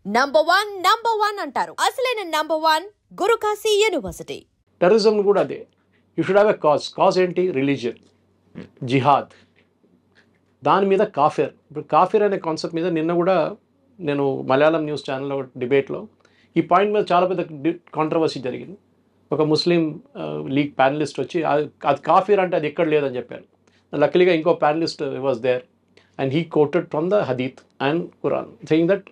Number one అంటారు. అసలైన number one Gurukashi university. Terrorism కూడా అదే. You should have a cause ఏంటి? రిలీజియన్, జిహాద్, దాని మీద కాఫిర్. ఇప్పుడు కాఫిర్ అనే కాన్సెప్ట్ మీద నిన్న కూడా నేను మలయాళం న్యూస్ ఛానల్లో డిబేట్లో ఈ పాయింట్ మీద చాలా పెద్ద కాంట్రవర్సీ జరిగింది. ఒక ముస్లిం లీగ్ ప్యానలిస్ట్ వచ్చి అది కాఫిర్ అంటే అది ఎక్కడ లేదని చెప్పారు. లక్కీగా ఇంకో panelist was there and he quoted from the Hadith and Quran saying that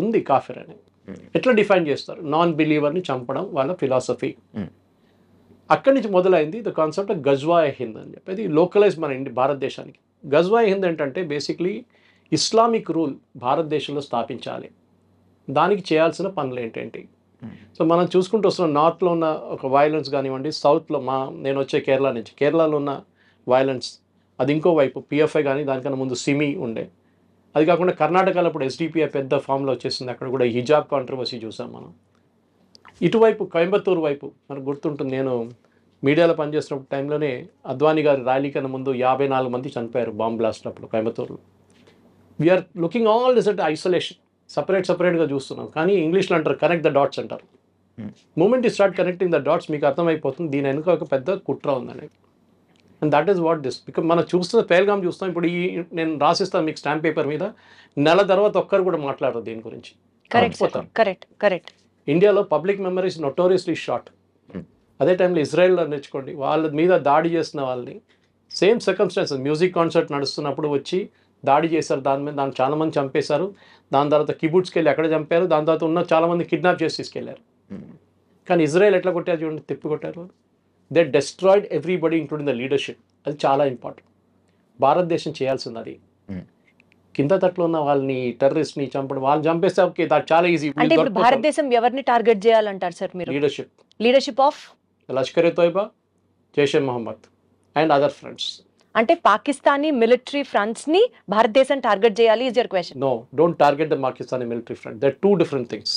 ఉంది కాఫిర్ అని. ఎట్లా డిఫైన్ చేస్తారు? నాన్ బిలీవర్ని చంపడం వాళ్ళ ఫిలాసఫీ. అక్కడి నుంచి మొదలైంది ద కాన్సెప్ట్ ఆఫ్ గజ్వా-ఏ హింద్ అని చెప్పేది లోకలైజ్ మన భారతదేశానికి. గజ్వా-ఏ హింద్ ఏంటంటే బేసిక్లీ ఇస్లామిక్ రూల్ భారతదేశంలో స్థాపించాలి. దానికి చేయాల్సిన పనులు ఏంటేంటి? సో మనం చూసుకుంటూ వస్తున్నాం. నార్త్లో ఉన్న ఒక వైలెన్స్ కానివ్వండి, సౌత్లో నేను వచ్చే కేరళ నుంచి, కేరళలో ఉన్న వైలెన్స్ అది ఇంకో వైపు పిఎఫ్ఐ కానీ దానికన్నా ముందు సిమి ఉండే. అది కాకుండా కర్ణాటకలో ఇప్పుడు ఎస్డిపిఐ పెద్ద ఫామ్లో వచ్చేసింది. అక్కడ కూడా హిజాబ్ కాంట్రవర్సీ చూసాం మనం. ఇటువైపు కోయంబత్తూరు వైపు మనకు గుర్తుంటుంది, నేను మీడియాలో పనిచేస్తున్న టైంలోనే అద్వానీ గారి ర్యాలీ కన్నా ముందు 54 మంది చనిపోయారు బాంబ్ బ్లాస్ట్ అప్పుడు కోయంబత్తూరులో. We're looking all this at isolation, సపరేట్గా చూస్తున్నాం. కానీ ఇంగ్లీష్లో అంటారు కనెక్ట్ ద డాట్స్ అంటారు. Moment we start connecting the dots మీకు అర్థమైపోతుంది దీని వెనుక ఒక పెద్ద కుట్ర ఉందని. And that is what this. Because మనం చూస్తున్న పేల్గామ్ చూస్తాం. ఇప్పుడు నేను రాసిస్తాను మీకు స్టాంప్ పేపర్ మీద, నెల తర్వాత ఒక్కరు కూడా మాట్లాడరు దీని గురించి. కరెక్ట్. ఇండియాలో పబ్లిక్ మెమరీస్ నోటోరియస్లీ షార్ట్. అదే టైంలో ఇజ్రాయెల్లో నేర్చుకోండి, వాళ్ళ మీద దాడి చేసిన వాళ్ళని సేమ్ సర్కమ్స్టాన్సెస్, మ్యూజిక్ కాన్సర్ట్ నడుస్తున్నప్పుడు వచ్చి దాడి చేశారు దాని మీద, దాన్ని చాలామంది చంపేశారు. దాని తర్వాత కిబుట్స్కి వెళ్ళి అక్కడ చంపారు. దాని తర్వాత ఉన్న చాలామంది కిడ్నాప్ చేసి తీసుకెళ్లారు. కానీ ఇజ్రాయెల్ ఎట్లా కొట్టారు చూడండి, తిప్పి కొట్టారు. They destroyed everybody including the leadership. అది చాలా ఇంపార్టెంట్. భారతదేశం చేయాల్సింది అది. కింద తట్లో ఉన్న వాళ్ళని టెర్రరిస్ట్ని చంపడం, వాళ్ళని చంపేస్తే ఓకే, దాట్ చాలా ఈజీ. అంటే ఇప్పుడు భారతదేశం ఎవరిని టార్గెట్ చేయాలంటారు సార్ మీరు? Leadership of Lashkar e Taiba, Jaish e Mohammed and other friends. అంటే పాకిస్తానీ మిలిటరీ ఫ్రంట్స్ ని భారతదేశం టార్గెట్ చేయాలి is your question? No, don't target the Pakistani military front. They're two different things.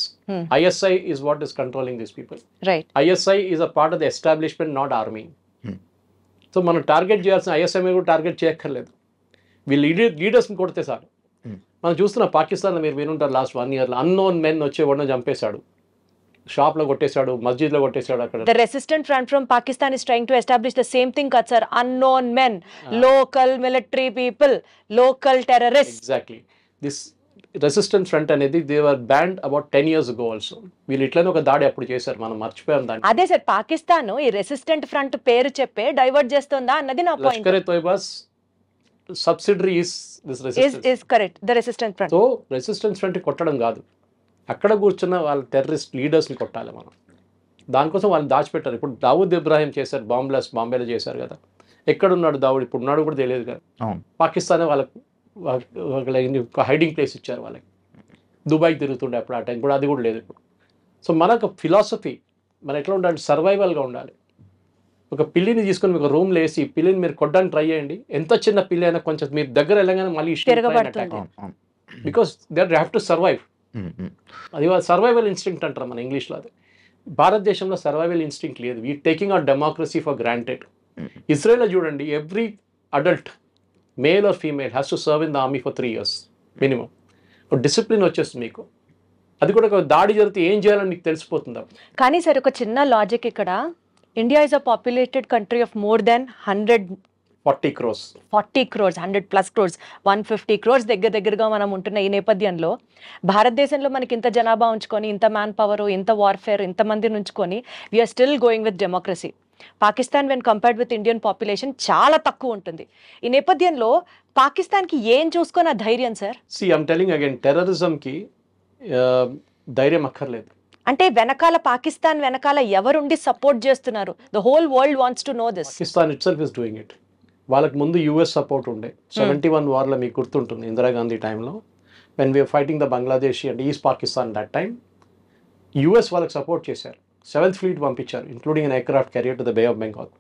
ISI is what is controlling these people. Right. ISI is a part of the establishment, not army. So మనం target చేయాల్సిన ISI మీద కూడా target చేయక్కర్లేదు. వీళ్ళు లీడర్స్ని కొడితే sir. మనం చూస్తున్న పాకిస్తాన్లో మీరు వినుంటారు లాస్ట్ 1 yearలో అన్నోన్ మెన్ వచ్చి ఎవరినో చంపేశాడు, షాప్లో కొట్టేశాడు, మస్జిద్లో కొట్టేశాడు. అక్కడ the resistant front from Pakistan is trying to establish the same thing sir, unknown men, local military people, local terrorists. Exactly. This resistant front అనేది they were banned about 10 years ago also. వీళ్ళు ఇట్లనే ఒక దాడి అప్పుడు చేశారు, మనం మర్చిపోయాం దాన్ని. అదే సార్, పాకిస్తాన్ ఈ రెసిస్టెంట్ ఫ్రంట్ పేరు చెప్పే డైవర్ట్ చేస్తుందా అన్నది నా point. Lashkar e Taiba's subsidiary is this resistance. is correct, the resistant front. So resistance front కొట్టడం కాదు, అక్కడ కూర్చున్న వాళ్ళ టెర్రరిస్ట్ లీడర్స్ని కొట్టాలి మనం. దానికోసం వాళ్ళు దాచిపెట్టారు. ఇప్పుడు దావూద్ ఇబ్రాహిం చేశారు, బాంబ్ బ్లాస్ట్ బాంబేలో చేశారు కదా. ఎక్కడున్నాడు దావూద్? ఇప్పుడు ఉన్నాడు కూడా తెలియదు కదా. పాకిస్తానే వాళ్ళకి హైడింగ్ ప్లేస్ ఇచ్చారు వాళ్ళకి. దుబాయ్కి తిరుగుతుండే అప్పుడు ఆ టైం కూడా, అది కూడా లేదు ఇప్పుడు. సో మనకు ఫిలాసఫీ మనం ఎట్లా ఉండాలి? సర్వైవల్గా ఉండాలి. ఒక పిల్లిని తీసుకొని మీకు రూమ్లో వేసి పిల్లిని మీరు కొట్టడానికి ట్రై చేయండి, ఎంత చిన్న పిల్లి అయినా కొంచెం మీరు దగ్గర వెళ్ళగానే మళ్ళీ because they have to survive. అది సర్వైవల్ ఇన్స్టింక్ట్ అంటారు మన ఇంగ్లీష్లో. అది భారతదేశంలో సర్వైవల్ ఇన్స్టింక్ట్ లేదు. We taking our democracy for granted. ఇజ్రాయెల్లో చూడండి, every adult male or female has to serve in the army for 3 years minimum. ఒక డిసిప్లిన్ వచ్చేస్తుంది మీకు. అది కూడా ఒక దాడి జరిగితే ఏం చేయాలని మీకు తెలిసిపోతుంది. కానీ సార్ ఒక చిన్న లాజిక్ ఇక్కడ, India is a populated country of more than 140 crores, 100+ crores, 150 crores దగ్గరగా మనం ఉంటున్న ఈ నేపథ్యంలో భారతదేశంలో మనకి ఇంత జనాభా ఉంచుకొని, ఇంత మ్యాన్ పవర్, ఇంత వార్ఫేర్, ఇంతమందిని ఉంచుకొని we are still going with democracy. Pakistan when compared with Indian population చాలా తక్కువ ఉంటుంది. ఈ నేపథ్యంలో పాకిస్తాన్కి ఏం చూసుకొని ఆ ధైర్యం sir? See, I'm telling again, టెర్రరిజంకి ధైర్యం అక్కర్లేదు. అంటే వెనకాల పాకిస్తాన్ వెనకాల ఎవరుండి సపోర్ట్ చేస్తున్నారు? The whole world wants to know this. Pakistan itself is doing it. వాళ్ళకి ముందు యూఎస్ సపోర్ట్ ఉండే. 71 వార్లో మీకు గుర్తుంటుంది, ఇందిరాగాంధీ టైంలో when we're fighting the Bangladeshi and East Pakistan that time, US వాళ్ళకి సపోర్ట్ చేశారు. 7th Fleet పంపించారు, including an aircraft carrier to the bay of Bengal.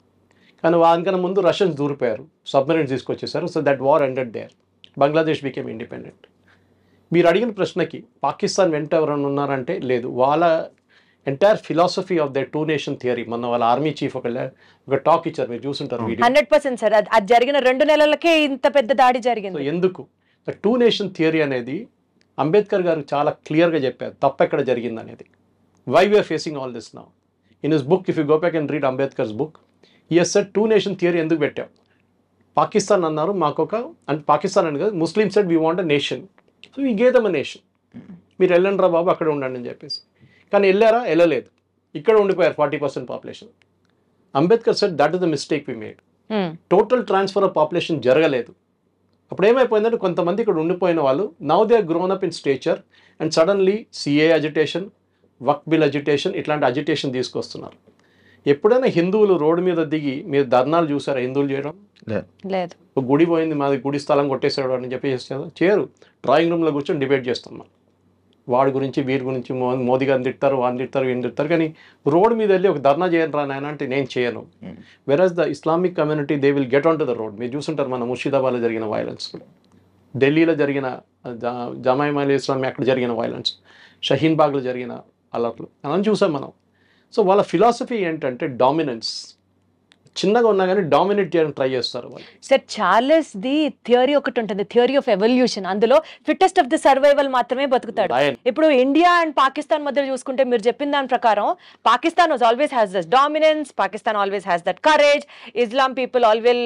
కానీ దానికన్నా ముందు రష్యన్స్ దూరిపోయారు, సబ్మెరైన్స్ తీసుకొచ్చేసారు. So that war ended there. Bangladesh became independent. మీరు అడిగిన ప్రశ్నకి పాకిస్తాన్ వెంట ఎవరైనా ఉన్నారంటే లేదు. వాళ్ళ entire philosophy of the 2 nation theory, మొన్న వాళ్ళ ఆర్మీ చీఫ్ ఒక టాక్ ఇచ్చారు, మీరు చూసుంటారు వీడియో. 100% సార్, అది జరిగిన 2 నెలలకే ఇంత పెద్ద దాడి జరిగింది. ఎందుకు? ద 2 nation థియరీ అనేది అంబేద్కర్ గారు చాలా క్లియర్గా చెప్పారు తప్పు ఎక్కడ జరిగింది అనేది. Why we are facing all this now. In his book, if you go back and read Ambedkar's book, he has said 2 nation theory ఎందుకు పెట్టాం. పాకిస్తాన్ అన్నారు మాకొక, అంటే పాకిస్తాన్ అని కాదు, Muslim said we want a nation, so we gave them a nation. మీరు వెళ్ళండి రా బాబు అక్కడ ఉండండి అని చెప్పేసి. కానీ వెళ్ళారా? వెళ్ళలేదు, ఇక్కడ ఉండిపోయారు 40% population. Ambedkar said that is the mistake we made. Total transfer of population జరగలేదు. అప్పుడు ఏమైపోయిందంటే కొంతమంది ఇక్కడ ఉండిపోయిన వాళ్ళు now they are grown up in stature and suddenly CA agitation, వక్ బిల్ అజిటేషన్, ఇట్లాంటి అజిటేషన్ తీసుకొస్తున్నారు. ఎప్పుడైనా హిందువులు రోడ్డు మీద దిగి మీరు ధర్నాలు చూసారా హిందువులు చేయడం? లేదు. గుడి పోయింది మాది, గుడి స్థలం కొట్టేసాడు అని చెప్పి చేస్తారు. చేయరు. డ్రాయింగ్ రూమ్లో కూర్చొని డిబేట్ చేస్తున్నాం. వాడి గురించి వీరి గురించి మోదీ గారిని తిడతారు, వాడిని తిడతారు, వీడిని తిడతారు. కానీ రోడ్ మీద వెళ్ళి ఒక ధర్నా చేయను రా నాయన అంటే నేను చేయను. వెరాజ్ the Islamic community they will get on to the road. మీరు చూసుంటారు మన ముర్షిదాబాద్లో జరిగిన వైలెన్స్, ఢిల్లీలో జరిగిన జమాయిమ్ అలీ ఇస్లామీ అక్కడ జరిగిన వైలెన్స్, షహీన్ బాగ్లో జరిగిన అలర్ట్లు అని చూసాం మనం. సో వాళ్ళ ఫిలాసఫీ ఏంటంటే డామినెన్స్. చిన్నగా ఉన్నా కానీ డామినేట్ చేయడానికి ట్రై చేస్తారు వాళ్ళు. సార్ చార్లెస్ ది థియరీ ఒకటి ఉంటుంది, థియరీ ఆఫ్ ఎవల్యూషన్. అందులో ఫిట్టెస్ట్ ఆఫ్ ది సర్వైవల్ మాత్రమే బతుకుతాడు. ఇప్పుడు ఇండియా అండ్ పాకిస్తాన్ మధ్య చూసుకుంటే మీరు చెప్పిన దాని ప్రకారం Pakistan always has that dominance, Pakistan always has that courage, Islam people always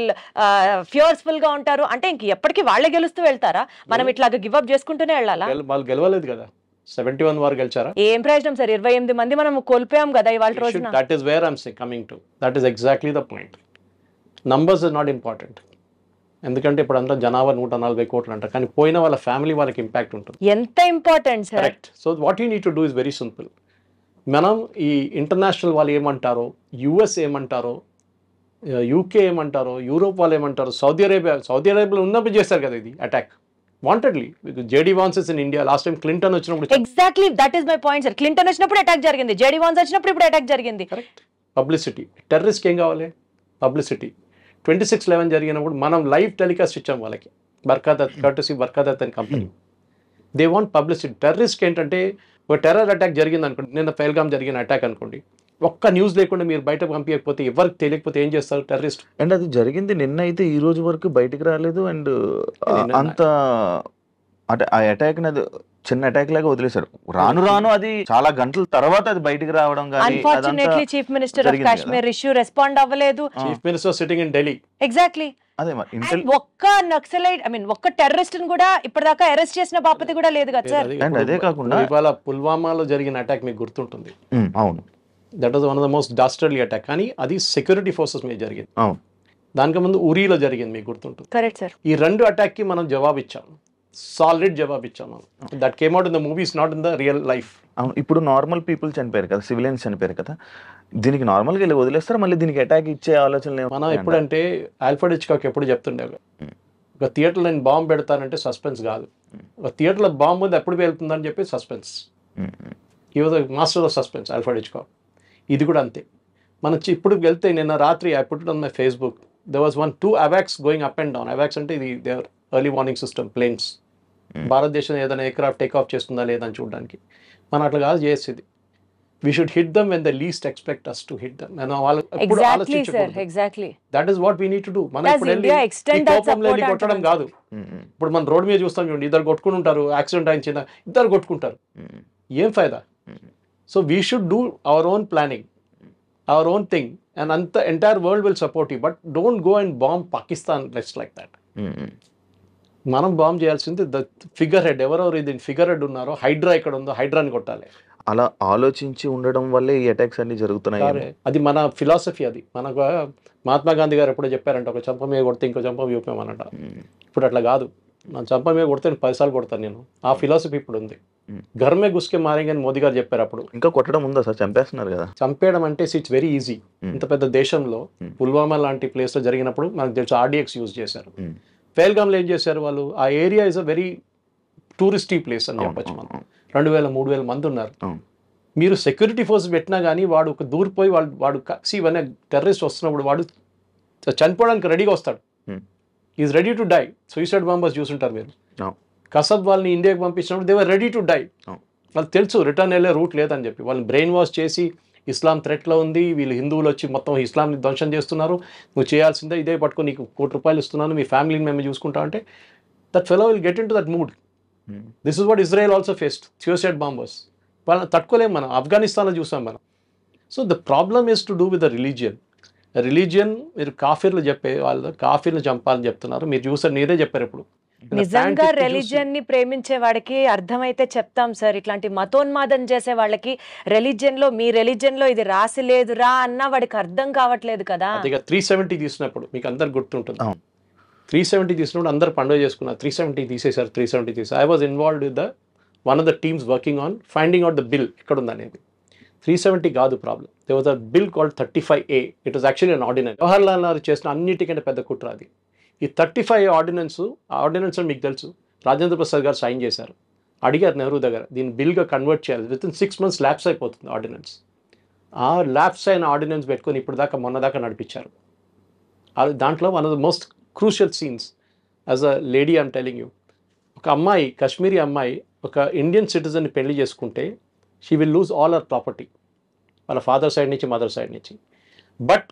fearful గా ఉంటారు. అంటే ఇంక ఎప్పటికీ వాళ్ళే గెలుస్తూ వెళ్తారా? మనం ఇట్లాగా గివ్ అప్ చేసుకుంటూనే వెళ్ళాలా? వాళ్ళు గెలవలేదు కదా, 71 వారు గెలిచారా? ఏం ప్రయోజనం సార్? 28 మంది మనం కోల్పోయాం కదా ఇవాళ రోజున. That is where I'm coming to. That is exactly the point. Numbers is not important. ఎందుకంటే ఇప్పుడు అంతా జనాభా 140 కోట్లు అంటారు, కానీ పోయిన వాళ్ళ ఫ్యామిలీ వాళ్ళకి ఇంపాక్ట్ ఉంటుంది. ఎంత important sir. Correct. So what you need to do is very simple. మనం ఈ ఇంటర్నేషనల్ వాళ్ళు ఏమంటారో, యుఎస్ ఏమంటారో, యూకే ఏమంటారో, యూరోప్ వాళ్ళు ఏమంటారో, సౌదీ అరేబియాలో ఉన్నప్పుడు చేస్తారు కదా ఇది attack wantedly. JD Vance is in India. Last time Clinton వచ్చినప్పుడు exactly that is my point sir. Clinton వచ్చినప్పుడు అటాక్ జరిగింది, జేడీ వాన్స్ వచ్చినప్పుడు ఇప్పుడు అటాక్ జరిగింది. కరెక్ట్. పబ్లిసిటీ. టెర్రరిస్ట్కి ఏం కావాలి? పబ్లిసిటీ. 26/11 జరిగినప్పుడు మనం లైవ్ టెలికాస్ట్ ఇచ్చాం వాళ్ళకి, బర్కాదత్ అని కంపెనీ. They want publicity. టెర్రరిస్ట్కి ఏంటంటే ఒక టెర్రర్ అటాక్ జరిగింది అనుకోండి, నిన్న పహల్గామ్ జరిగిన అటాక్ అనుకోండి, ఒక్క న్యూస్ లేకుండా మీరు బయటకు పంపించకపోతే, ఎవరికి తెలియకపోతే ఏం చేస్తారు టెర్రరిస్ట్? అండ్ అది జరిగింది నిన్న అయితే ఈ రోజు వరకు బయటికి రాలేదు. అండ్ అంత అంటే ఆ అటాక్ అది చిన్న అటాక్ లాగా వదిలేశారు. రాను అది చాలా గంటల తర్వాత అది బయటికి రావడం. Unfortunately chief minister of Kashmir issue respond అవ్వలేదు. Chief minister sitting in Delhi. Exactly. అదే ఒక్క నక్సలైట్ ఒక్క టెర్రరిస్ట్ ని కూడా ఇప్పటిదాకా అరెస్ట్ చేసిన బాపతి కూడా లేదు కదా సార్. అండ్ అదే కాకుండా ఇవాళ పుల్వామాలో జరిగిన అటాక్ మీకు గుర్తుంటుంది. అవును, that was one of the most dastardly attack. కానీ అది సెక్యూరిటీ ఫోర్సెస్ మీద జరిగింది. అవును, దానికి ముందు ఉరీలో జరిగింది, మీకు గుర్తుంటుంది. Correct sir. ఈ 2 అటాక్కి మనం జవాబు ఇచ్చాం, సాలిడ్ జవాబు ఇచ్చాం మనం. That came out in the movies, not in the real life. అవును. ఇప్పుడు నార్మల్ పీపుల్ చనిపోయారు కదా, సివిలియన్స్ చనిపోయారు కదా, దీనికి నార్మల్గా వెళ్ళి వదిలేస్తారు, మళ్ళీ దీనికి అటాక్ ఇచ్చే ఆలోచన మనం ఎప్పుడంటే ఆల్ఫ్రెడ్ హిచ్కాక్ ఎప్పుడు చెప్తుండే, ఒక థియేటర్లో నేను బాంబు పెడతానంటే సస్పెన్స్ కాదు, ఒక థియేటర్లో బాంబు ఉంది ఎప్పుడు వెళ్తుందని చెప్పి సస్పెన్స్. ఈ was master of suspense Alfred Hitchcock. ఇది కూడా అంతే. మనం ఇప్పుడు వెళ్తే నిన్న రాత్రి I put it on my Facebook, there was 2 AWACS going up and down. AWACS అంటే ఇది their early warning system, planes. భారతదేశం ఏదైనా ఎయిర్క్రాఫ్ట్ టేక్ ఆఫ్ చేస్తుందా లేదని చూడడానికి. మనం అట్లా కాదు చేసేది. We should hit them when they least expect us to hit them. Exactly sir, exactly. That is what we need to do. మనం ఇప్పుడు వెళ్ళి కొట్టడం కాదు. ఇప్పుడు మనం రోడ్ మీద చూస్తాం చూడండి, ఇద్దరు కొట్టుకుని ఉంటారు, యాక్సిడెంట్ అయిన చిన్న ఇద్దరు కొట్టుకుంటారు, ఏం ఫైదా? So we should do our own planning, our own thing, and the entire world will support you, but don't go and bomb Pakistan just like that. మనం బాంబ్ చేయాల్సింది ద ఫిగర్ హెడ్. ఎవరెవరు ఇది ఫిగర్ హెడ్ ఉన్నారో, హైడ్రా ఇక్కడ ఉందో హైడ్రాని కొట్టాలి. అలా ఆలోచించి ఉండడం వల్లే ఈ అటాక్స్ అన్ని జరుగుతున్నాయి. అది మన ఫిలాసఫీ. అది మనకు మహాత్మా గాంధీ గారు ఎప్పుడో చెప్పారంట, ఒక చంప మీద కొడితే ఇంకో చంప చూపామన్నట. ఇప్పుడు అట్లా కాదు, నా చంప మీద కొడితే 10 సార్లు కొడతాను నేను. ఆ ఫిలాసఫీ ఇప్పుడు ఉంది. ఘర్మే గుస్కే మారేంగే అని మోదీ గారు చెప్పారు అప్పుడు. ఇంకా కొట్టడం ఉందా సార్? చంపేస్తున్నారు కదా. చంపేయడం అంటే ఇట్స్ వెరీ ఈజీ. ఇంత పెద్ద దేశంలో పుల్వామా లాంటి ప్లేస్లో జరిగినప్పుడు మనకు తెలుసు RDX యూజ్ చేశారు. పహల్గామ్లో ఏం చేశారు వాళ్ళు? ఆ area is a very touristy place అని చెప్పచ్చు. మనం 2000-3000 మంది ఉన్నారు. మీరు సెక్యూరిటీ ఫోర్స్ పెట్టినా కానీ వాడు ఒక దూరిపోయి వాడు ఇవన్నీ టెర్రరిస్ట్ వస్తున్నప్పుడు వాడు చనిపోవడానికి రెడీగా వస్తాడు. Is ready to die. Suicide bombers చూసుంటారు మీరు. కసబ్ వాళ్ళని ఇండియాకి పంపించినప్పుడు they were ready to die. వాళ్ళకి తెలుసు రిటర్న్ వెళ్ళే రూట్ లేదని చెప్పి. వాళ్ళని బ్రెయిన్ వాష్ చేసి ఇస్లాం థ్రెట్లో ఉంది, వీళ్ళు హిందువులు వచ్చి మొత్తం ఇస్లాంని ధ్వంసం చేస్తున్నారు, నువ్వు చేయాల్సిందే ఇదే పట్టుకొని నీకు ₹1 కోటి ఇస్తున్నాను, మీ ఫ్యామిలీని మేము చూసుకుంటా అంటే that fellow will get in to that mood. This is what Israel also faced, suicide bombers. వాళ్ళని తట్టుకోలేము మనం, ఆఫ్ఘనిస్తాన్లో చూసాం మనం. So the problem is to do with the religion. Religion మీరు కాఫీర్లు చెప్పే వాళ్ళు కాఫీర్లు చంపాలని చెప్తున్నారు. మీరు చూసారు, మీరే చెప్పారు ఇప్పుడు. నిజంగా రిలీజియన్ ని ప్రేమించే వాడికి అర్థమైతే చెప్తాం సార్. ఇట్లాంటి మతోన్మాదం చేసే వాళ్ళకి రిలీజియన్ లో, మీ రిలీజియన్ లో ఇది రాసి లేదురా అన్న వాడికి అర్థం కావట్లేదు కదా. అదిగా 370 తీసినప్పుడు మీకు అందరు గుర్తుంటుంది. 370 తీసినప్పుడు అందరు పండుగ చేసుకున్నారు. 370 తీసేశారు. 370 తీసారు. I was involved with the one of the teams working on finding out the bill ఎక్కడ ఉందనేది. 370 కాదు problem. They was a bill called 35A. It was actually an ordinance. Jawaharlal Nehru చేసిన అన్నిటికంటే పెద్ద కుట్ర అది. ఈ 35A ఆర్డినెన్స్ మీకు తెలుసు, రాజేంద్ర ప్రసాద్ గారు సైన్ చేశారు. అడిగారు నెహ్రూ దగ్గర, దీన్ని బిల్గా కన్వర్ట్ చేయాలి, విత్ ఇన్ 6 months ల్యాప్స్ అయిపోతుంది ఆర్డినెన్స్. ఆ ల్యాప్స్ అయిన ఆర్డినెన్స్ పెట్టుకొని ఇప్పుడు దాకా మొన్న దాకా నడిపించారు. దాంట్లో one of the most crucial scenes as a lady I'm telling you, ఒక అమ్మాయి, కాశ్మీరీ అమ్మాయి ఒక ఇండియన్ సిటిజన్ని పెళ్లి చేసుకుంటే she will lose all our property, వాళ్ళ ఫాదర్ సైడ్ నుంచి మదర్ సైడ్ నుంచి. బట్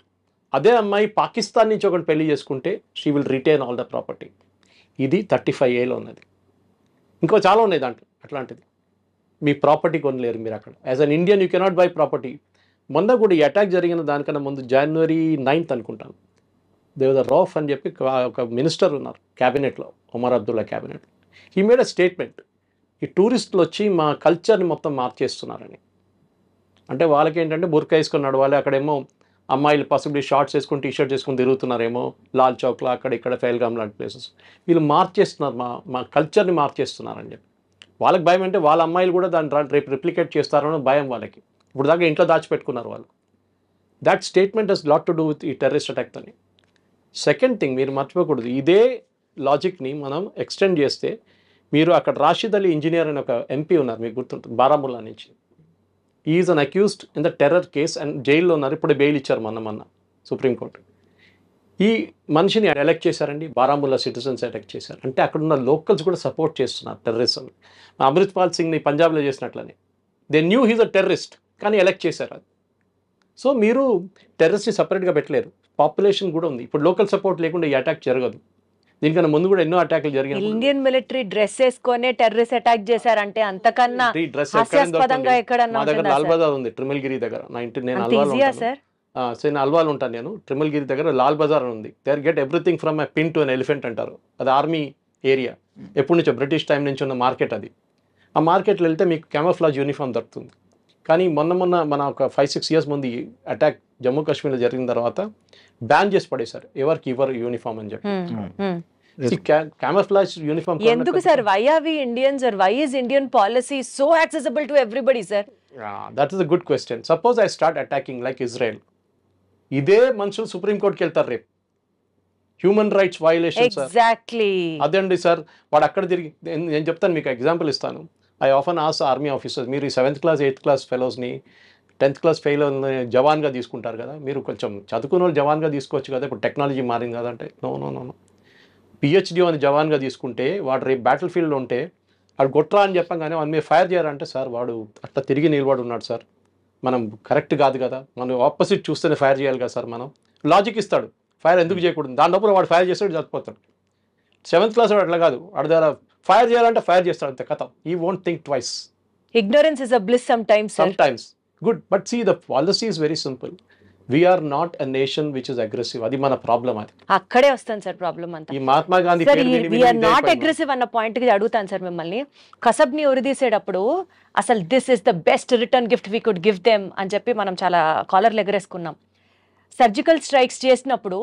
అదే అమ్మాయి పాకిస్తాన్ నుంచి ఒకటి పెళ్లి చేసుకుంటే she will retain all the property. ఇది 35Aలో ఉన్నది. ఇంకో చాలా ఉన్నాయి దాంట్లో అట్లాంటిది. మీ ప్రాపర్టీ కొనలేరు మీరు అక్కడ. As an Indian you cannot by property. మొన్న కూడా ఈ అటాక్ జరిగిన దానికన్నా ముందు January 9th అనుకుంటాను, దేవద రౌఫ్ అని చెప్పి ఒక మినిస్టర్ ఉన్నారు క్యాబినెట్లో, Omar Abdullah cabinet. He made a statement, ఈ టూరిస్టులు వచ్చి మా కల్చర్ని మొత్తం మార్చేస్తున్నారని. అంటే వాళ్ళకి ఏంటంటే బుర్కా వేసుకొని నడవాలి, అక్కడేమో అమ్మాయిలు పాసిబిలీ షార్ట్స్ వేసుకొని టీషర్ట్స్ వేసుకొని తిరుగుతున్నారేమో లాల్ చౌక్లో అక్కడ ఇక్కడ ఫైల్గామ్ లాంటి ప్లేసెస్. వీళ్ళు మార్చేస్తున్నారు, మా కల్చర్ని మార్చేస్తున్నారని చెప్పి. వాళ్ళకి భయం అంటే వాళ్ళ అమ్మాయిలు కూడా దాన్ని రేపు రిప్లికేట్ చేస్తారని భయం వాళ్ళకి. ఇప్పుడు దాకా ఇంట్లో దాచిపెట్టుకున్నారు వాళ్ళు. That statement has lot to do with ఈ టెర్రరిస్ట్ అటాక్ అని. సెకండ్ థింగ్ మీరు మర్చిపోకూడదు, ఇదే లాజిక్ని మనం ఎక్స్టెండ్ చేస్తే, మీరు అక్కడ రాషిద్ అలీ ఇంజనీర్ అని ఒక ఎంపీ ఉన్నారు, మీకు గుర్తుంటుంది, బారాముల్లా నుంచి. Is an accused in the terror case and జైల్లో ఉన్నారు. ఇప్పుడే బెయిల్ ఇచ్చారు మొన్న సుప్రీంకోర్టు. ఈ మనిషిని ఎలెక్ట్ చేశారండి, బారాముల్లా సిటిజన్స్ ఎలెక్ట్ చేశారు. అంటే అక్కడ ఉన్న లోకల్స్ కూడా సపోర్ట్ చేస్తున్నారు టెర్రరిజం. అమృత్పాల్ సింగ్ని పంజాబ్లో చేసినట్లని. They knew he's a terrorist, కానీ ఎలెక్ట్ చేశారు అది. సో మీరు టెర్రరిస్ట్ని సపరేట్గా పెట్టలేరు, పాపులేషన్ కూడా ఉంది. ఇప్పుడు లోకల్ సపోర్ట్ లేకుండా ఈ అటాక్ జరగదు. దీనికన్నా ముందు కూడా ఎన్నో అటాక్లు జరిగాయి. ఇండియన్ మిలిటరీ డ్రెస్ వేసుకొని టెర్రరిస్ట్ అటాక్ చేశారంటే అంతకన్నా హాస్యాస్పదంగా ఎక్కడన్నా మా దగ్గర లాల్ బజార్ ఉంది, ట్రిమల్గిరి దగ్గర. నేను అల్వాల్ ఉంటాను, నేను ట్రిమల్గిరి దగ్గర లాల్ బజార్ ఉంది. There get everything from a pin to an elephant అంటారు. అది ఆర్మీ ఏరియా, ఎప్పటి నుంచో బ్రిటిష్ టైం నుంచి ఉన్న మార్కెట్ అది. ఆ మార్కెట్లో వెళ్తే మీకు క్యామోఫ్లాజ్ యూనిఫామ్ దొరుకుతుంది. కానీ మొన్న మన ఒక 5-6 years ముందు ఈ అటాక్ జమ్మూ కాశ్మీర్లో జరిగిన తర్వాత బ్యాన్ చేసి పడేశారు, ఎవరికి ఇవ్వరు యూనిఫామ్ అని చెప్పి. క్యామోఫ్లాజ్ యూనిఫామ్ ఎందుకు sir? Why are we Indians or why is Indian policy so accessible to everybody sir? That is a good question. Suppose I start attacking like Israel, ఇదే మనుషులు సుప్రీంకోర్టుకి వెళ్తారు రేపు. Human rights violation sir. Exactly అదండి sir. వాడు అక్కడ తిరిగి, నేను చెప్తాను మీకు ఎగ్జాంపుల్ ఇస్తాను. I often as army officers, మీరు ఈ 7th class 8th class ఫెలోస్ని 10th class ఫెయిల్ జవాన్గా తీసుకుంటారు కదా, మీరు కొంచెం చదువుకున్న వాళ్ళు జవాన్గా తీసుకోవచ్చు కదా, ఇప్పుడు టెక్నాలజీ మారింది కదా అంటే, నో PhD అని జవాన్గా తీసుకుంటే వాడు రేపు బ్యాటిల్ ఫీల్డ్లో ఉంటే వాడు కొట్రా అని చెప్పగానే వాడు మీరు ఫైర్ చేయాలంటే, సార్ వాడు అట్లా తిరిగి నిలబడి ఉన్నాడు సార్, మనం కరెక్ట్ కాదు కదా, మనం ఆపోజిట్ చూస్తేనే ఫైర్ చేయాలి కదా సార్, మనం లాజిక్ ఇస్తాడు, ఫైర్ ఎందుకు చేయకూడదు. దాని లోపల వాడు ఫైర్ చేస్తాడు, చచ్చిపోతాడు. 7th class వాడు అట్లా కాదు, వాడి దగ్గర ఫైర్ చేయాలంటే ఫైర్ చేస్తాడు, అంతే కథ. ఈ won't think twice. Ignorance is a bliss sometimes, sir. Sometimes. Good. But see, the policy is very simple. We are not a nation which is aggressive. అది మన ప్రాబ్లం. అది అక్కడే వస్తాను సార్ ప్రాబ్లం అంతా. ఈ Mahatma Gandhi sir, we are not aggressive అన్న point కి అడుగుతాను సార్ మిమ్మల్ని. కసబ్ని ఉరిదీసేటప్పుడు అసలు this is the best return gift we could give them అని చెప్పి మనం చాలా కాలర్లు ఎగరేసుకున్నాం. సర్జికల్ స్ట్రైక్స్ చేసినప్పుడు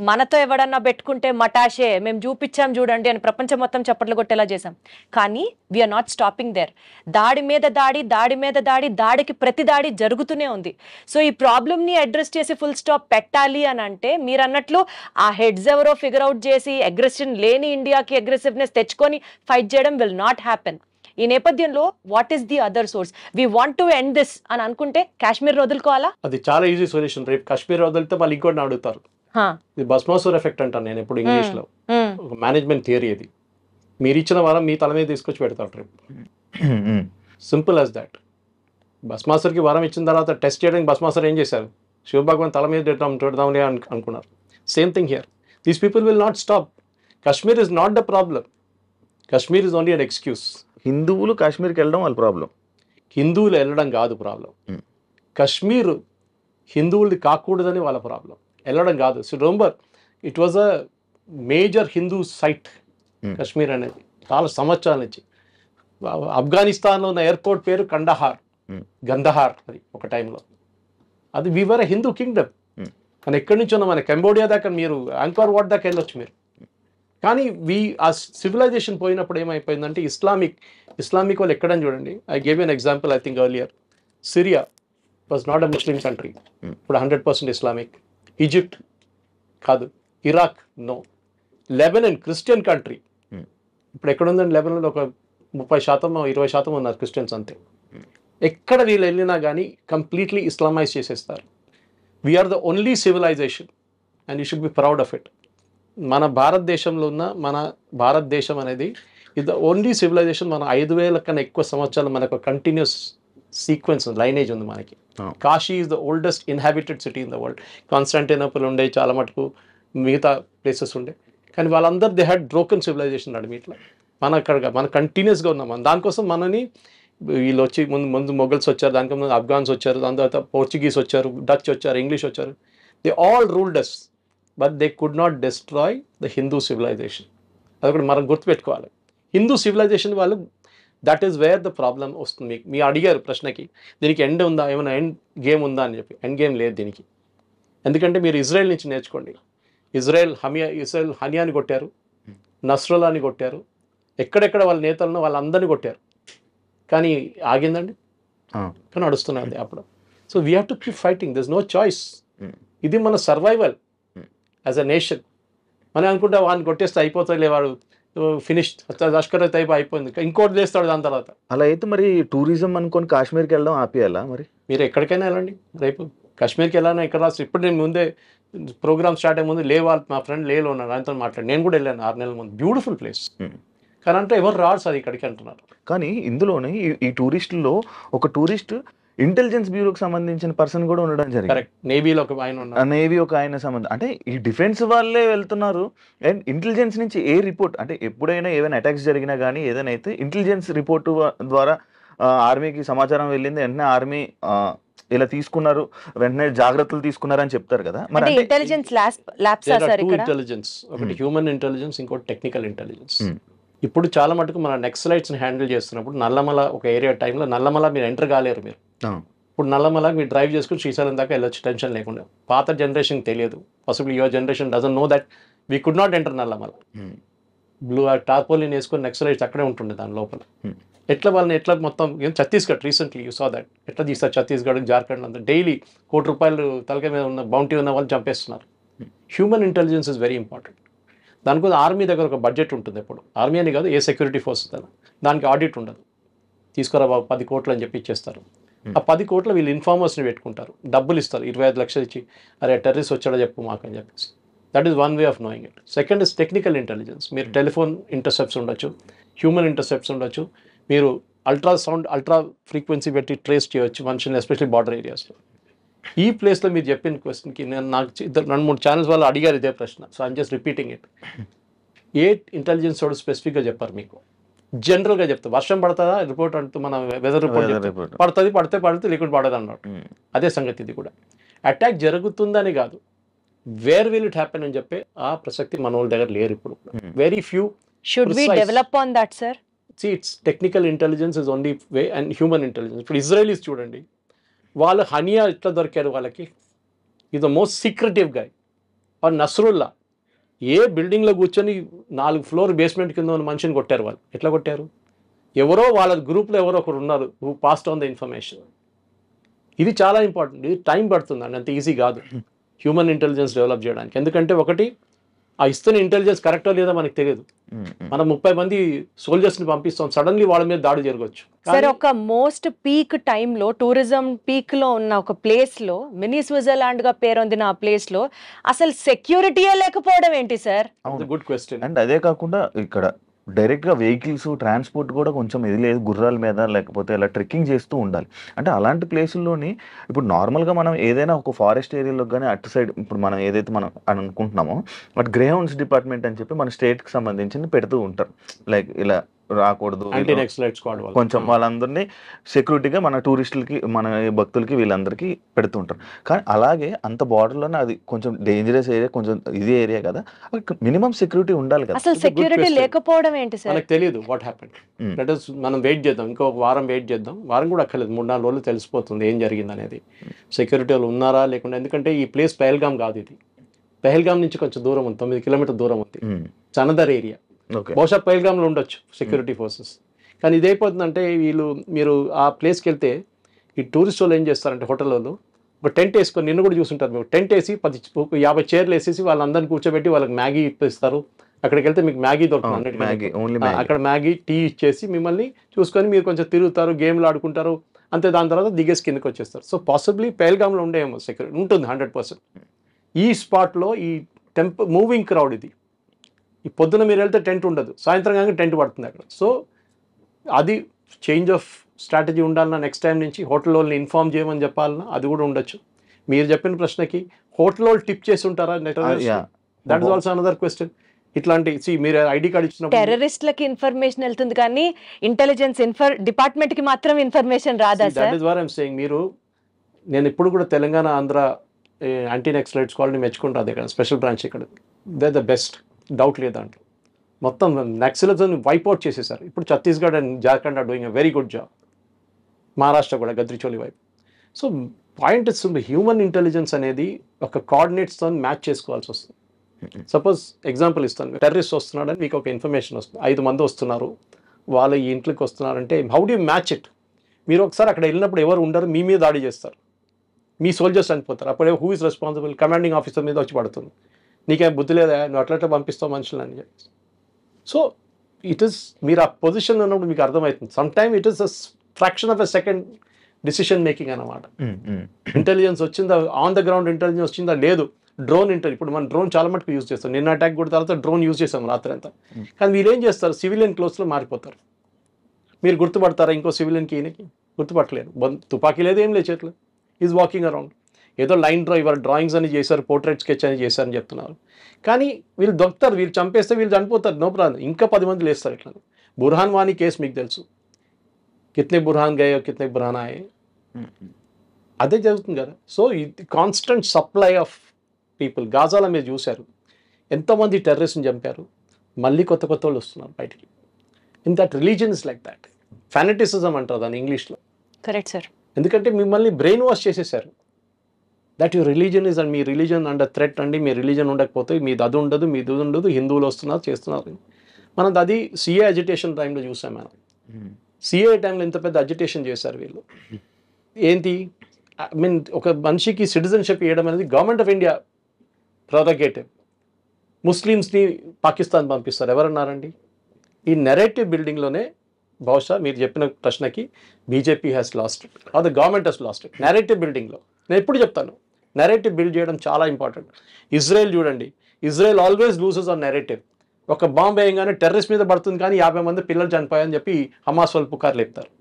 మనతో ఎవడన్నా పెట్టుకుంటే మటాషే, మేము చూపించాం చూడండి అని ప్రపంచం మొత్తం చప్పట్లు కొట్టేలా చేసాం. కానీ వీఆర్ నాట్ స్టాపింగ్ దేర్. దాడి మీద దాడి, దాడి మీద దాడి, దాడికి ప్రతి దాడి జరుగుతూనే ఉంది. సో ఈ ప్రాబ్లమ్ని అడ్రస్ చేసి ఫుల్ స్టాప్ పెట్టాలి అని అంటే, మీరు అన్నట్లు ఆ హెడ్స్ ఎవరో ఫిగర్ అవుట్ చేసి అగ్రెషన్ లేని ఇండియాకి అగ్రెసివ్నెస్ తెచ్చుకొని ఫైట్ చేయడం విల్ నాట్ హ్యాపెన్. ఈ నేపథ్యంలో what is the other source? We want to end this అని అనుకుంటే కాశ్మీర్ వదులుకోవాలా? అది చాలా ఈజీ సొల్యూషన్. రేపు కాశ్మీర్ వదిలితే వాళ్ళు ఇంకోటి అడుగుతారు. ఇది భస్మాసుర్ ఎఫెక్ట్ అంటాను నేను ఎప్పుడు ఇంగ్లీష్లో, ఒక మేనేజ్మెంట్ థియరీ. అది మీరు ఇచ్చిన వారం మీ తల మీద తీసుకొచ్చి పెడతారు రేపు. Simple as that. భస్మాసుర్కి వరం ఇచ్చిన తర్వాత టెస్ట్ చేయడానికి భస్మాసుర్ ఏం చేశారు? శివభగవాన్ తల మీద పెడదాంలే అనుకున్నారు. Same thing here. These people will not stop. Kashmir is not the problem. Kashmir is only an excuse. హిందువులు కాశ్మీర్కి వెళ్ళడం వాళ్ళ ప్రాబ్లం. హిందువులు వెళ్ళడం కాదు ప్రాబ్లం. కశ్మీర్ హిందువులది కాకూడదని వాళ్ళ ప్రాబ్లం, వెళ్ళడం కాదు. So remember it was a major Hindu site Kashmir అనేది చాలా సంవత్సరాల నుంచి. ఆఫ్ఘనిస్తాన్లో ఉన్న ఎయిర్పోర్ట్ పేరు గందహార్ అది ఒక టైంలో. అది వీవర్ ఎ హిందూ కింగ్డమ్. కానీ ఎక్కడి నుంచి ఉన్న మన కంబోడియా దాకా మీరు యాంకార్ వాట్ దాకా వెళ్ళొచ్చు మీరు. కానీ ఆ సివిలైజేషన్ పోయినప్పుడు ఏమైపోయిందంటే ఇస్లామిక్ వాళ్ళు ఎక్కడని చూడండి. I gave an example I think earlier. Syria was not a Muslim country, ఇప్పుడు 100% ఇస్లామిక్. ఈజిప్ట్ కాదు, Iraq no. Lebanon Christian country, ఇప్పుడు ఎక్కడుందండి లెబనన్లో ఒక 30% 20% ఉన్నారు క్రిస్టియన్స్ అంతే. ఎక్కడ వీళ్ళు వెళ్ళినా కానీ కంప్లీట్లీ ఇస్లామైజ్ చేసేస్తారు. We are the only civilisation and you should be proud of it. మన భారతదేశంలో ఉన్న మన భారతదేశం అనేది ఇది ద ఓన్లీ సివిలైజేషన్. మన 5,000 కన్నా ఎక్కువ సంవత్సరాలు మనకు కంటిన్యూస్ సీక్వెన్స్ లైనేజ్ ఉంది మనకి. Kashi is the oldest inhabited city in the world. Constantinople ఉండే, చాలా మటుకు మిగతా ప్లేసెస్ ఉండే, కానీ వాళ్ళందరూ దే హ్యాడ్ బ్రోకెన్ సివిలైజేషన్ నడిమి. ఇట్లా మన కంటిన్యూస్గా ఉన్నాం. మనం దానికోసం మనని వీళ్ళు వచ్చి ముందు మొఘల్స్ వచ్చారు, దానికి ముందు ఆఫ్ఘాన్స్ వచ్చారు, దాని తర్వాత పోర్చుగీస్ వచ్చారు, డచ్ వచ్చారు, ఇంగ్లీష్ వచ్చారు. They all ruled us but they could not destroy the Hindu civilisation. అది కూడా మనం గుర్తుపెట్టుకోవాలి. హిందూ సివిలైజేషన్ వాళ్ళు that is where the problem వస్తుంది. మీ అడిగారు ప్రశ్నకి దీనికి ఎండ్ ఉందా, ఏమైనా ఎండ్ గేమ్ ఉందా అని చెప్పి. ఎండ్ గేమ్ లేదు దీనికి. ఎందుకంటే మీరు ఇజ్రాయెల్ నుంచి నేర్చుకోండి. ఇజ్రాయెల్ హనియాని కొట్టారు, నస్రుల్లాని కొట్టారు, ఎక్కడెక్కడ వాళ్ళ నేతలను వాళ్ళందరినీ కొట్టారు, కానీ ఆగిందండి, కానీ నడుస్తున్నది అప్పుడు. So we have to keep fighting, this no choice. ఇది మన సర్వైవల్ యాజ్ అ నేషన్. మనం అనుకుంటా వాడిని కొట్టేస్తే అయిపోతాయిలే, వాడు ఫినిష్డ్, లష్కర్ అయితే అయిపోయింది, ఇంకోటి చేస్తాడు దాని తర్వాత. అలా అయితే మరి టూరిజం అనుకొని కాశ్మీర్కి వెళ్ళడం ఆపేయాలా? మరి మీరు ఎక్కడికైనా వెళ్ళండి, రేపు కాశ్మీర్కి వెళ్ళాను ఇక్కడ రాసి. ఇప్పుడు నేను ముందే ప్రోగ్రామ్ స్టార్ట్ అయ్యే ముందు మా ఫ్రెండ్ లేలో ఉన్నాడు, ఆయనతో మాట్లాడి. నేను కూడా వెళ్ళాను 6 నెలల ముందు. బ్యూటిఫుల్ ప్లేస్, కానీ అంటే ఎవరు రాడు సార్ ఇక్కడికి అంటున్నారు. కానీ ఇందులోనే ఈ టూరిస్టుల్లో ఒక టూరిస్ట్ ఇంటెలిజెన్స్ బ్యూరోకి సంబంధించిన పర్సన్ కూడా ఉండడం జరిగింది. కరెక్ట్, నేవీలో ఒక ఆయన ఉన్నారు, నేవీ ఒక ఆయన సంబంధం. అంటే ఈ డిఫెన్స్ వాళ్ళే వెళ్తున్నారు. అండ్ ఇంటెలిజెన్స్ నుంచి ఏ రిపోర్ట్, అంటే ఎప్పుడైనా ఏదైనా అటాక్స్ జరిగినా కానీ ఏదైనా అయితే ఇంటెలిజెన్స్ రిపోర్ట్ ద్వారా ఆర్మీకి సమాచారం వెళ్ళింది, వెంటనే ఆర్మీ ఇలా తీసుకున్నారు, వెంటనే జాగ్రత్తలు తీసుకున్నారు అని చెప్తారు కదా. మరి ఇంటెలిజెన్స్ ఇంటెలిజెన్స్ ఒకటి హ్యూమన్ ఇంటెలిజెన్స్, ఇంకోటి టెక్నికల్ ఇంటెలిజెన్స్. ఇప్పుడు చాలా మటుకు మన నెక్సలైట్స్ని హ్యాండిల్ చేస్తున్నప్పుడు నల్లమల ఒక ఏరియా టైంలో నల్లమల మీరు ఎంటర్ కాలేరు. మీరు ఇప్పుడు నల్లమల మీరు డ్రైవ్ చేసుకుని శ్రీశైలం దాకా వెళ్ళొచ్చు టెన్షన్ లేకుండా. పాత జనరేషన్ తెలియదు, possible your generation doesn't know that we could not enter Nallamala. Blue tarpaulin వేసుకుని నెక్సలైట్స్ అక్కడే ఉంటుండే దాని లోపల. ఎట్లా వాళ్ళని ఎట్లా మొత్తం Chhattisgarh recently you saw that ఎట్లా తీస్తారు ఛత్తీస్గఢ్, జార్ఖండ్ అంతా డైలీ ₹1,00,00,000 తలకాయ మీద ఉన్న బౌంటీ ఉన్న వాళ్ళు చంపేస్తున్నారు. Human intelligence is very important. దానికోసం ఆర్మీ దగ్గర ఒక బడ్జెట్ ఉంటుంది. ఎప్పుడు ఆర్మీ అని కాదు, ఏ సెక్యూరిటీ ఫోర్స్ దానికి ఆడిట్ ఉండదు. తీసుకురా బాబు 10 కోట్లు అని చెప్పి ఇచ్చేస్తారు. ఆ 10 కోట్లు వీళ్ళు ఇన్ఫార్మర్స్ని పెట్టుకుంటారు, డబ్బులు ఇస్తారు, 25 లక్షలు ఇచ్చి అరే టెర్రరిస్ట్ వచ్చాడో చెప్పు మాకు అని చెప్పేసి. That is one way of knowing it. Second is technical intelligence. మీరు టెలిఫోన్ ఇంటర్సెప్ట్స్ ఉండొచ్చు, హ్యూమన్ ఇంటర్సెప్ట్స్ ఉండొచ్చు, మీరు అల్ట్రా ఫ్రీక్వెన్సీ పెట్టి ట్రేస్ చేయొచ్చు మనుషుల్ని, ఎస్పెషల్లీ బార్డర్ ఏరియాస్లో. ఈ ప్లేస్లో మీరు చెప్పిన క్వశ్చన్కి నాకు 2-3 ఛానల్స్ వాళ్ళు అడిగారు ఇదే ప్రశ్న. So I'm just repeating it. A intelligence వాడు స్పెసిఫిక్గా చెప్పారు మీకు, జనరల్గా చెప్తారు. వర్షం పడుతుందా రిపోర్ట్ అంటూ మన వెదర్ రిపోర్ట్ పడితే లేకుండా పడదు అన్నట్టు. అదే సంగతి ఇది కూడా. అటాక్ జరుగుతుందని కాదు, వేర్ విల్ ఇట్ హ్యాపెన్ అని చెప్పే ఆ ప్రసక్తి మన వాళ్ళ దగ్గర లేరు ఇప్పుడు. Very few. Should we develop on that sir? See, it's technical intelligence is only way and human intelligence. ఇప్పుడు ఇజ్రాయలీస్ చూడండి, వాళ్ళు హనియా ఎట్లా దొరికారు వాళ్ళకి, is the most secretive guy. Or Nasrallah ఏ బిల్డింగ్లో కూర్చొని 4 ఫ్లోర్ బేస్మెంట్ కింద ఉన్న మనిషిని కొట్టారు. వాళ్ళు ఎట్లా కొట్టారు? ఎవరో వాళ్ళ గ్రూప్లో ఎవరో ఒకరు ఉన్నారు who passed on the information. ఇది చాలా ఇంపార్టెంట్. ఇది టైం పడుతుందండి, అంత ఈజీ కాదు హ్యూమన్ ఇంటెలిజెన్స్ డెవలప్ చేయడానికి. ఎందుకంటే ఒకటి, ఆ ఇస్తున్న ఇంటెలిజెన్స్ కరెక్టో లేదా మనకు తెలియదు. మనం 30 మంది సోల్జర్స్ని పంపిస్తాం, సడన్లీ వాళ్ళ మీద దాడి జరగవచ్చు. సార్, ఒక మోస్ట్ పీక్ టైంలో టూరిజం పీక్లో ఉన్న ఒక ప్లేస్లో, మినీ స్విట్జర్లాండ్గా పేరొందిన ఆ ప్లేస్లో అసలు సెక్యూరిటీయే లేకపోవడం ఏంటి సార్? Good question. అండ్ అదే కాకుండా ఇక్కడ డైరెక్ట్గా వెహికల్స్ ట్రాన్స్పోర్ట్ కూడా కొంచెం ఇది లేదు, గుర్రాల మీద లేకపోతే ఇలా ట్రెక్కింగ్ చేస్తూ ఉండాలి. అంటే అలాంటి ప్లేసుల్లోని ఇప్పుడు నార్మల్గా మనం ఏదైనా ఒక ఫారెస్ట్ ఏరియాలో కానీ అటు సైడ్ ఇప్పుడు మనం ఏదైతే మనం అనుకుంటున్నామో బట్ గ్రే హౌండ్స్ డిపార్ట్మెంట్ అని చెప్పి మన స్టేట్కి సంబంధించి పెడుతూ ఉంటారు. లైక్ ఇలా రాకూడదు యాంటీ నక్సలైట్ స్క్వాడ్ వాళ్ళు కొంచెం వాళ్ళందరినీ సెక్యూరిటీగా మన టూరిస్టులకి మన భక్తులకి వీళ్ళందరికీ పెడుతుంటారు. కానీ అలాగే అంత బార్డర్లోనే అది కొంచెం డేంజరస్ ఏరియా, కొంచెం ఇది ఏరియా కదా, మినిమం సెక్యూరిటీ ఉండాలి కదా. అసలు సెక్యూరిటీ question. లేకపోవడం ఏంటి సార్? మనకు తెలియదు వాట్ హ్యాపెండ్. దట్ ఇస్ మనం వెయిట్ చేద్దాం, ఇంకో వారం వెయిట్ చేద్దాం. వారం కూడా అక్కర్లేదు, 3-4 రోజులు తెలిసిపోతుంది ఏం జరిగింది అనేది. సెక్యూరిటీ వాళ్ళు ఉన్నారా లేకుండా, ఎందుకంటే ఈ ప్లేస్ పెహల్గాం కాదు, ఇది పెహల్గాం నుంచి కొంచెం దూరం ఉంది, 9 కిలోమీటర్ దూరం ఉంది. చనదర్ ఏరియా, బహుశా పెహల్గాంలో ఉండొచ్చు సెక్యూరిటీ ఫోర్సెస్. కానీ ఇదైపోతుందంటే మీరు ఆ ప్లేస్కి వెళ్తే ఈ టూరిస్ట్ వాళ్ళు ఏం చేస్తారంటే హోటల్ వాళ్ళు ఒక టెంట్ వేసుకొని, నిన్ను కూడా చూసుంటారు మీరు, టెంట్ వేసి 50 చైర్లు వేసేసి వాళ్ళందరినీ కూర్చోబెట్టి వాళ్ళకి మ్యాగీ ఇప్పిస్తారు. అక్కడికి వెళ్తే మీకు మ్యాగీ దొరుకుతుంది, అక్కడ మ్యాగీ టీ ఇచ్చేసి మిమ్మల్ని చూసుకొని మీరు కొంచెం తిరుగుతారు, గేమ్లు ఆడుకుంటారు, అంతే. దాని తర్వాత దిగేసి కిందకి వచ్చేస్తారు. సో పాసిబ్లీ పెహల్గాంలో ఉండేమో సెక్యూరిటీ ఉంటుంది 100%. ఈ స్పాట్లో ఈ మూవింగ్ క్రౌడ్ ఇది. ఈ పొద్దున మీరు వెళ్తే టెంట్ ఉండదు, సాయంత్రం కానీ టెంట్ పడుతుంది అక్కడ. సో అది చేంజ్ ఆఫ్ స్ట్రాటజీ ఉండాలన్నా, నెక్స్ట్ టైం నుంచి హోటల్ వాళ్ళని ఇన్ఫార్మ్ చేయమని చెప్పాలన్నా అది కూడా ఉండొచ్చు. మీరు చెప్పిన ప్రశ్నకి హోటల్ వాళ్ళు టిప్ చేసి ఉంటారా? That is also another question. ఇట్లాంటి మీరు ఐడి కార్డ్ ఇచ్చినప్పుడు టెర్రరిస్ట్లకి ఇన్ఫర్మేషన్ వెళ్తుంది కానీ ఇంటెలిజెన్స్ డిపార్ట్మెంట్ కి మాత్రం ఇన్ఫర్మేషన్ రాదా sir? That is what I am saying. నేను ఇప్పుడు కూడా తెలంగాణ ఆంధ్ర యాంటీ నక్సలైట్ స్క్వాడ్ని మెచ్చుకుంటాను. ఇక్కడ స్పెషల్ బ్రాంచ్ ఇక్కడ దే ద బెస్ట్, డౌట్ లేదు దాంట్లో. మొత్తం నక్సలిజంని వైప్అవుట్ చేసేసారు. ఇప్పుడు Chhattisgarh and Jharkhand are doing a very good job. Maharashtra కూడా గద్రిచోలి వైపు. So point is human intelligence అనేది ఒక కోఆర్డినేట్స్తో మ్యాచ్ చేసుకోవాల్సి వస్తుంది. సపోజ్ ఎగ్జాంపుల్ ఇస్తాను, టెర్రరిస్ట్ వస్తున్నాడని మీకు ఒక ఇన్ఫర్మేషన్ వస్తుంది, 5 మంది వస్తున్నారు, వాళ్ళు ఈ ఇంట్లోకి వస్తున్నారంటే how do you match it? మీరు ఒకసారి అక్కడ వెళ్ళినప్పుడు ఎవరు ఉండరు, మీ మీద దాడి చేస్తారు, మీ సోల్జర్స్ చనిపోతారు. అప్పుడే who is responsible? Commanding officer మీద వచ్చి పడుతుంది. నీకేం బుద్ధి లేదా, నువ్వు అట్లా పంపిస్తావు మనుషులు అని చెప్పి. సో ఇట్ ఈస్, మీరు ఆ పొజిషన్లో ఉన్నప్పుడు మీకు అర్థమవుతుంది. Some time it is a fraction of a second decision making అన్నమాట. ఇంటెలిజెన్స్ వచ్చిందా, ఆన్ ద గ్రౌండ్ ఇంటెలిజెన్స్ వచ్చిందా లేదు, డ్రోన్ ఇప్పుడు మనం డ్రోన్ చాలా మటుకు యూజ్ చేస్తాం. నిన్న అటాక్ కూడా తర్వాత డ్రోన్ యూజ్ చేస్తాం రాత్రి అంతా. కానీ వీళ్ళు ఏం చేస్తారు, సివిలియన్ క్లోత్స్లో మారిపోతారు. మీరు గుర్తుపడతారా ఇంకో సివిలియన్కి? ఈయనకి గుర్తుపట్టలేరు, తుపాకీ లేదు, ఏం లేదు చేతిలో, ఈజ్ వాకింగ్ అరౌండ్. ఏదో లైన్ ఇవాళ డ్రాయింగ్స్ అని చేశారు, పోర్ట్రేట్ స్కెచ్ అని చేశారని చెప్తున్నారు. కానీ వీళ్ళు దొరుకుతారు, వీళ్ళు చంపేస్తే వీళ్ళు చనిపోతారు, నో ప్రాబ్లం. ఇంకా 10 మంది లేస్తారు ఇట్లా. బుర్హాన్ వానీ కేసు మీకు తెలుసు, కితనే బుర్హాన్ గయో కితనే బుర్హాన్ ఆయే, అదే జరుగుతుంది కదా. సో ఇది కాన్స్టెంట్ సప్లై ఆఫ్ పీపుల్. గాజాలో మీరు చూశారు ఎంతోమంది టెర్రరిస్ట్ని చంపారు, మళ్ళీ కొత్త వాళ్ళు వస్తున్నారు బయటికి. In that religion is like that. Fanaticism అంటారు దాన్ని ఇంగ్లీష్లో. Correct sir. ఎందుకంటే మిమ్మల్ని బ్రెయిన్ వాష్ చేసేసారు. That your religion is and me religion under threat అండి, మీ రిలీజన్ ఉండకపోతే మీది అది ఉండదు, మీది ఉండదు, హిందువులు వస్తున్నారు చేస్తున్నారు. మనం అది సిఏ అజిటేషన్ టైంలో చూసాం మనం. సిఏ టైంలో ఎంత పెద్ద అజిటేషన్ చేశారు వీళ్ళు. ఏంటి, ఐ మీన్ ఒక మనిషికి సిటిజన్షిప్ ఇవ్వడం అనేది గవర్నమెంట్ ఆఫ్ ఇండియా ప్రొరగేటివ్. ముస్లిమ్స్ని పాకిస్తాన్ పంపిస్తారు, ఎవరన్నారండి? ఈ నెరేటివ్ బిల్డింగ్లోనే బహుశా మీరు చెప్పిన ప్రశ్నకి BJP has lost it or the government has lost it. Narrative బిల్డింగ్లో నేను ఎప్పుడు చెప్తాను, నెరేటివ్ బిల్డ్ చేయడం చాలా ఇంపార్టెంట్. ఇజ్రాయెల్ చూడండి, Israel always loses on narrative. ఒక బాంబు వేయంగానే టెర్రరిస్ట్ మీద పడుతుంది, కానీ 50 మంది పిల్లలు చనిపోయాయని చెప్పి హమాస్ వాళ్ళు పుకార్లు లేపుతారు.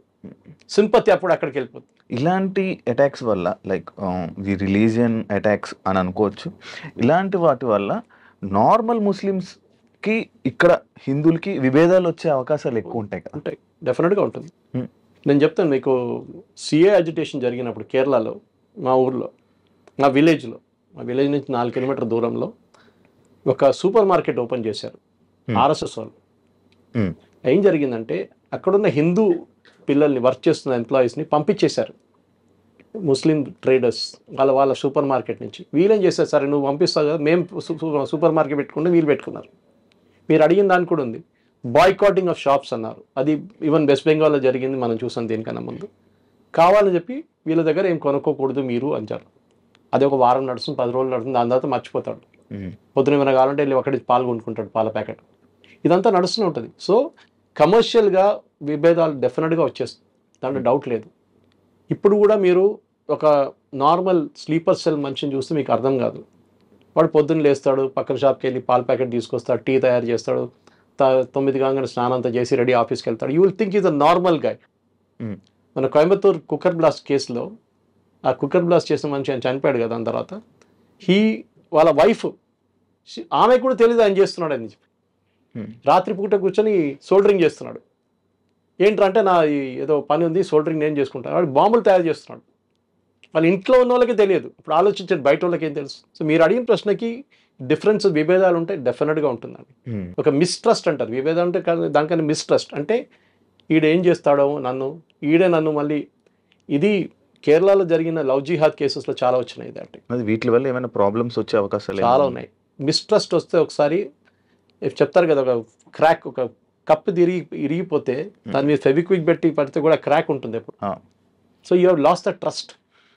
సింపతి అప్పుడు అక్కడికి వెళ్ళిపోతుంది. ఇలాంటి అటాక్స్ వల్ల లైక్ ది రిలీజియన్ అటాక్స్ అని అనుకోవచ్చు. ఇలాంటి వాటి వల్ల నార్మల్ ముస్లిమ్స్కి ఇక్కడ హిందువులకి విభేదాలు వచ్చే అవకాశాలు ఎక్కువ ఉంటాయి కదా? ఉంటాయి, డెఫినెట్గా ఉంటుంది. నేను చెప్తాను మీకు, సిఏ అజిటేషన్ జరిగినప్పుడు కేరళలో, మా ఊర్లో, మా విలేజ్ నుంచి 4 కిలోమీటర్ దూరంలో ఒక సూపర్ మార్కెట్ ఓపెన్ చేశారు ఆర్ఎస్ఎస్ వాళ్ళు. ఏం జరిగిందంటే అక్కడున్న హిందూ పిల్లల్ని, వర్క్ చేస్తున్న ఎంప్లాయీస్ని పంపించేశారు ముస్లిం ట్రేడర్స్ వాళ్ళ సూపర్ మార్కెట్ నుంచి. వీళ్ళేం చేశారు, సరే నువ్వు పంపిస్తావు కదా, మేము సూపర్ మార్కెట్ పెట్టుకుంటే వీళ్ళు పెట్టుకున్నారు. మీరు అడిగిన దానికి కూడా ఉంది, బాయ్కాటింగ్ ఆఫ్ షాప్స్ అన్నారు. అది ఈవెన్ వెస్ట్ బెంగాల్లో జరిగింది, మనం చూసాం దీనికన్నా ముందు. కావాలని చెప్పి వీళ్ళ దగ్గర ఏం కొనుక్కోకూడదు మీరు అంటారు. అది ఒక వారం నడుస్తుంది, 10 రోజులు నడుస్తుంది, దాని తర్వాత మర్చిపోతాడు. పొద్దున ఏమైనా కావాలంటే వెళ్ళి ఒకటి పాలు కొనుక్కుంటాడు, పాల ప్యాకెట్. ఇదంతా నడుస్తూనే ఉంటుంది. సో కమర్షియల్గా విభేదాలు డెఫినెట్గా వచ్చేస్తుంది, దాంట్లో డౌట్ లేదు. ఇప్పుడు కూడా మీరు ఒక నార్మల్ స్లీపర్ సెల్ మనిషిని చూస్తే మీకు అర్థం కాదు. వాడు పొద్దున్న లేస్తాడు, పక్కన షాప్కి వెళ్ళి పాల ప్యాకెట్ తీసుకొస్తాడు, టీ తయారు చేస్తాడు, 9 కాగానే స్నానం అంతా చేసి రెడీ ఆఫీస్కి వెళ్తాడు. You will think is a normal guy. మన కోయంబత్తూర్ కుక్కర్ బ్లాస్ట్ కేసులో ఆ కుక్కర్ బ్లాస్ట్ చేసిన మనిషి ఆయన చనిపోయాడు కదా, దాని తర్వాత వాళ్ళ వైఫ్ ఆమె కూడా తెలియదు ఆయన చేస్తున్నాడు అని చెప్పి రాత్రిపూట కూర్చొని సోల్డరింగ్ చేస్తున్నాడు. ఏంటంటే నా ఏదో పని ఉంది, సోల్డరింగ్ నేను చేసుకుంటాను. వాడు బాంబులు తయారు చేస్తున్నాడు. వాళ్ళ ఇంట్లో ఉన్న వాళ్ళకి తెలియదు. ఇప్పుడు ఆలోచించండి, బయట వాళ్ళకి ఏం తెలుసు? సో మీరు అడిగిన ప్రశ్నకి డిఫరెన్స్, విభేదాలు ఉంటాయి, డెఫినెట్గా ఉంటుందండి. ఒక మిస్ట్రస్ట్ అంటారు. విభేదాలు అంటే దానికన్నా మిస్ట్రస్ట్ అంటే ఈడేం చేస్తాడో ఈడే నన్ను మళ్ళీ ఇది కేరళలో జరిగిన లవ్ జిహాద్ కేసెస్లో చాలా వచ్చినాయి. అది వీటి వల్ల ఏమైనా ప్రాబ్లమ్స్ వచ్చే అవకాశాలు చాలా ఉన్నాయి. మిస్ట్రస్ట్ వస్తే ఒకసారి చెప్తారు కదా, ఒక క్రాక్, ఒక కప్పు ఇరిగిపోతే దాని మీద ఫెవిక్విక్ పెట్టి పడితే కూడా క్రాక్ ఉంటుంది ఎప్పుడు. So you have lost the trust.